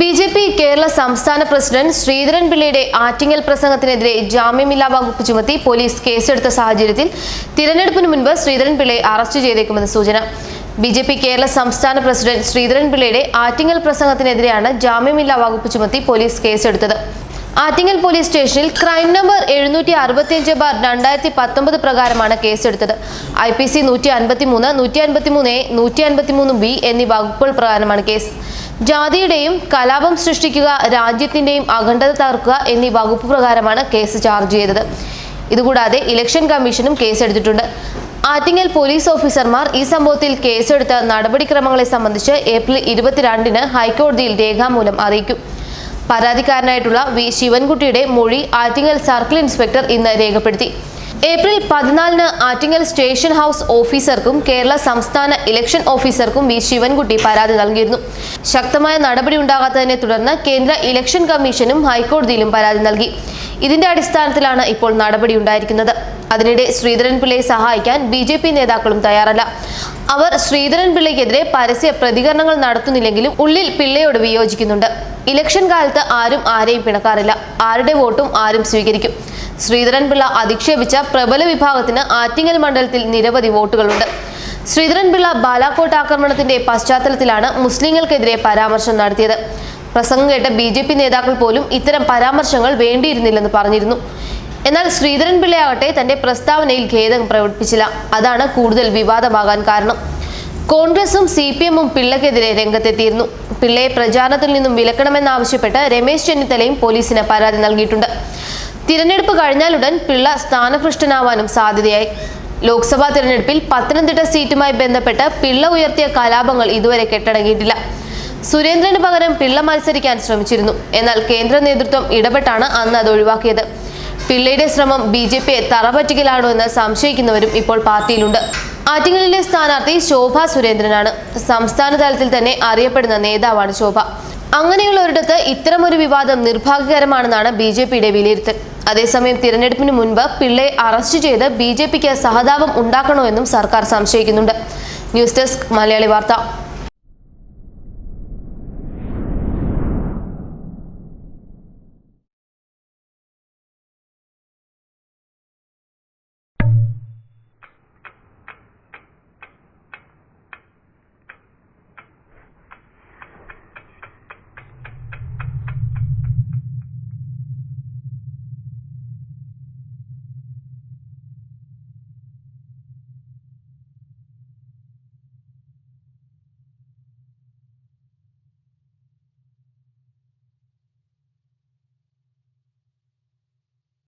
BJP. Kerala സംസ്ഥാന president Sreedharan പിള്ളയുടെ ആറ്റിങ്ങൽ പ്രസംഗത്തിനെതിരെ ജാമ്യമില്ലാ വകുപ്പ് ചുമത്തി പോലീസ് കേസെടുത്ത സാഹചര്യത്തിൽ തിരഞ്ഞെടുപ്പിന് മുൻപ് ശ്രീധരൻ പിള്ളയെ അറസ്റ്റ് ചെയ്തേക്കുമെന്ന് സൂചന. ബി.ജെ.പി. കേരള സംസ്ഥാന പ്രസിഡന്റ് ശ്രീധരൻ പിള്ളയുടെ ആറ്റിങ്ങൽ പ്രസംഗത്തിനെതിരെയാണ് ജാമ്യമില്ലാ വകുപ്പ് ചുമത്തി പോലീസ് കേസെടുത്തത്. ആറ്റിങ്ങൽ പോലീസ് സ്റ്റേഷനിൽ ക്രൈം നമ്പർ 765/2019 പ്രകാരമാണ് കേസെടുത്തത്. IPC 153, 153A, 153B എന്നീ വകുപ്പുകൾ പ്രകാരമാണ് കേസ്. ജാതിയുടെയും കലാപം സൃഷ്ടിക്കുക, രാജ്യത്തിന്റെയും അഖണ്ഡത തകർക്കുക എന്നീ വകുപ്പ് പ്രകാരമാണ് കേസ് ചാർജ് ചെയ്തത്. ഇതുകൂടാതെ ഇലക്ഷൻ കമ്മീഷനും കേസെടുത്തിട്ടുണ്ട്. ആറ്റിങ്ങൽ പോലീസ് ഓഫീസർമാർ ഈ സംഭവത്തിൽ കേസെടുത്ത നടപടിക്രമങ്ങളെ സംബന്ധിച്ച് ഏപ്രിൽ 22-ന് ഹൈക്കോടതിയിൽ രേഖാമൂലം അറിയിക്കും. പരാതിക്കാരനായിട്ടുള്ള വി ശിവൻകുട്ടിയുടെ മൊഴി ആറ്റിങ്ങൽ സർക്കിൾ ഇൻസ്പെക്ടർ ഇന്ന് രേഖപ്പെടുത്തി. ഏപ്രിൽ 14-ന് ആറ്റിങ്ങൽ സ്റ്റേഷൻ ഹൗസ് ഓഫീസർക്കും കേരള സംസ്ഥാന ഇലക്ഷൻ ഓഫീസർക്കും വി ശിവൻകുട്ടി പരാതി നൽകിയിരുന്നു. ശക്തമായ നടപടി ഉണ്ടാകാത്തതിനെ തുടർന്ന് കേന്ദ്ര ഇലക്ഷൻ കമ്മീഷനും ഹൈക്കോടതിയിലും പരാതി നൽകി. ഇതിന്റെ അടിസ്ഥാനത്തിലാണ് ഇപ്പോൾ നടപടി ഉണ്ടായിരിക്കുന്നത്. അതിനിടെ ശ്രീധരൻ പിള്ളയെ സഹായിക്കാൻ ബി.ജെ.പി. നേതാക്കളും തയ്യാറല്ല. അവർ ശ്രീധരൻ പിള്ളയ്ക്കെതിരെ പരസ്യ പ്രതികരണങ്ങൾ നടത്തുന്നില്ലെങ്കിലും ഉള്ളിൽ പിള്ളയോട് വിയോജിക്കുന്നുണ്ട്. ഇലക്ഷൻ കാലത്ത് ആരും ആരെയും പിണക്കാറില്ല. ആരുടെ വോട്ടും ആരും സ്വീകരിക്കും. ശ്രീധരൻ പിള്ള അധിക്ഷേപിച്ച പ്രബല വിഭാഗത്തിന് ആറ്റിങ്ങൽ മണ്ഡലത്തിൽ നിരവധി വോട്ടുകളുണ്ട്. ശ്രീധരൻ പിള്ള ബാലാക്കോട്ട് ആക്രമണത്തിന്റെ പശ്ചാത്തലത്തിലാണ് മുസ്ലിങ്ങൾക്കെതിരെ പരാമർശം നടത്തിയത്. പ്രസംഗം കേട്ട ബി.ജെ.പി. നേതാക്കൾ പോലും ഇത്തരം പരാമർശങ്ങൾ വേണ്ടിയിരുന്നില്ലെന്ന് പറഞ്ഞിരുന്നു. എന്നാൽ ശ്രീധരൻ പിള്ളയാകട്ടെ തന്റെ പ്രസ്താവനയിൽ ഖേദം പ്രകടിപ്പിച്ചില്ല. അതാണ് കൂടുതൽ വിവാദമാകാൻ കാരണം. കോൺഗ്രസും CPM-ഉം പിള്ളയ്ക്കെതിരെ രംഗത്തെത്തിയിരുന്നു. പിള്ളയെ പ്രചാരണത്തിൽ നിന്നും വിലക്കണമെന്നാവശ്യപ്പെട്ട് രമേശ് ചെന്നിത്തലയും പോലീസിന് പരാതി നൽകിയിട്ടുണ്ട്. തിരഞ്ഞെടുപ്പ് കഴിഞ്ഞാലുടൻ പിള്ള സ്ഥാനഭ്രഷ്ടനാവാനും സാധ്യതയായി. ലോക്സഭാ തിരഞ്ഞെടുപ്പിൽ പത്തനംതിട്ട സീറ്റുമായി ബന്ധപ്പെട്ട് പിള്ള ഉയർത്തിയ കലാപങ്ങൾ ഇതുവരെ കെട്ടടങ്ങിയിട്ടില്ല. സുരേന്ദ്രന് പകരം പിള്ള മത്സരിക്കാൻ ശ്രമിച്ചിരുന്നു. എന്നാൽ കേന്ദ്ര നേതൃത്വം ഇടപെട്ടാണ് അന്ന് അത് ഒഴിവാക്കിയത്. പിള്ളയുടെ ശ്രമം ബി.ജെ.പിയെ തറപറ്റിക്കലാണോ എന്ന് സംശയിക്കുന്നവരും ഇപ്പോൾ പാർട്ടിയിലുണ്ട്. ആറ്റിങ്ങലിലെ സ്ഥാനാർത്ഥി ശോഭ സുരേന്ദ്രനാണ്. സംസ്ഥാന തലത്തിൽ തന്നെ അറിയപ്പെടുന്ന നേതാവാണ് ശോഭ. അങ്ങനെയുള്ള ഒരിടത്ത് ഇത്തരമൊരു വിവാദം നിർഭാഗ്യകരമാണെന്നാണ് ബി.ജെ.പിയുടെ വിലയിരുത്തൽ. അതേസമയം തിരഞ്ഞെടുപ്പിന് മുൻപ് പിള്ളയെ അറസ്റ്റ് ചെയ്ത് ബി.ജെ.പിക്ക് സഹതാപം ഉണ്ടാക്കണോ എന്നും സർക്കാർ സംശയിക്കുന്നുണ്ട്. ന്യൂസ് ഡെസ്ക് മലയാളി വാർത്ത.